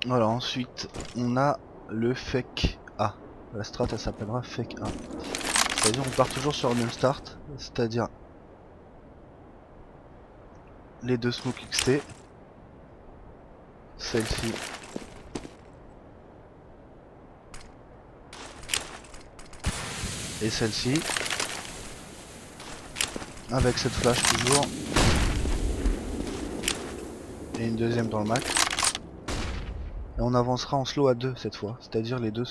Voilà, ensuite on a le fake A. La strat elle s'appellera fake A. C'est-à-dire on part toujours sur le même start, c'est-à-dire les deux smoke XT, celle-ci et celle-ci, avec cette flash toujours, et une deuxième dans le max. Et on avancera en slow à 2 cette fois, c'est-à-dire les deux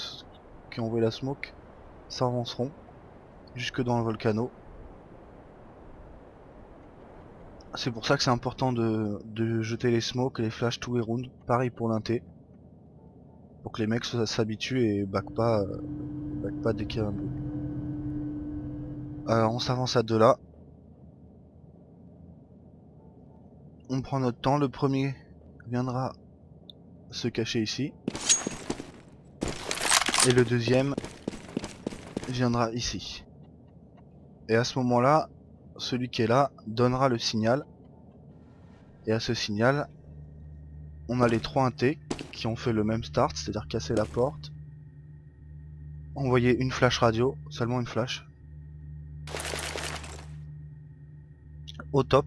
qui ont envoyé la smoke s'avanceront jusque dans le volcano. C'est pour ça que c'est important de jeter les smokes et les flash tous les rounds, pareil pour l'inté, pour que les mecs s'habituent et back pas dès qu'il y a un bruit. Alors on s'avance à 2 là. On prend notre temps, le premier viendra se cacher ici. Et le deuxième viendra ici. Et à ce moment là, celui qui est là donnera le signal. Et à ce signal, on a les 3 intés qui ont fait le même start, c'est-à-dire casser la porte. Envoyer une flash radio, seulement une flash. Au top,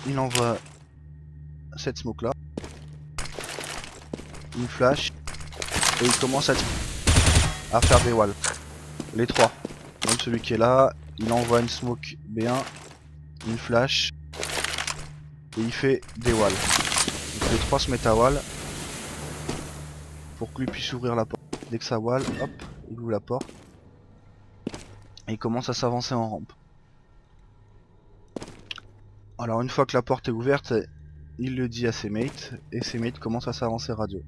il envoie cette smoke là. Une flash. Et il commence à faire des walls. Les 3. Même celui qui est là, il envoie une smoke B1, une flash. Et il fait des walls. Donc les 3 se mettent à wall. Pour que lui puisse ouvrir la porte. Dès que ça wall, hop, il ouvre la porte. Et il commence à s'avancer en rampe. Alors une fois que la porte est ouverte, il le dit à ses mates. Et ses mates commencent à s'avancer radio.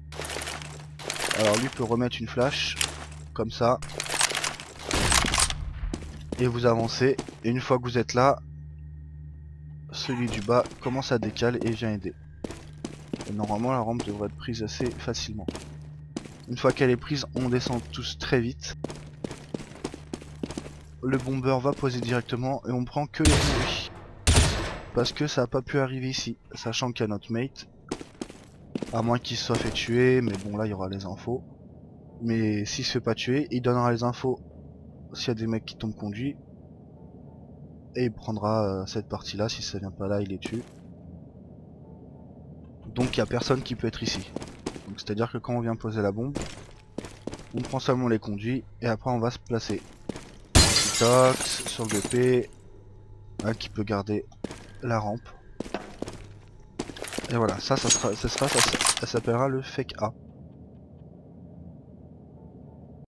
Alors lui peut remettre une flash. Comme ça. Et vous avancez. Et une fois que vous êtes là, celui du bas commence à décaler et vient aider. Et normalement la rampe devrait être prise assez facilement. Une fois qu'elle est prise, on descend tous très vite. Le bomber va poser directement et on prend que les bruits. Parce que ça n'a pas pu arriver ici, sachant qu'il y a notre mate. À moins qu'il se soit fait tuer, mais bon là il y aura les infos. Mais s'il se fait pas tuer, il donnera les infos s'il y a des mecs qui tombent conduits. Et il prendra cette partie là, si ça vient pas là il les tue. Donc il y a personne qui peut être ici. Donc c'est à dire que quand on vient poser la bombe, on prend seulement les conduits et après on va se placer. Tox sur le BP, qui peut garder la rampe. Et voilà, ça s'appellera le fake A.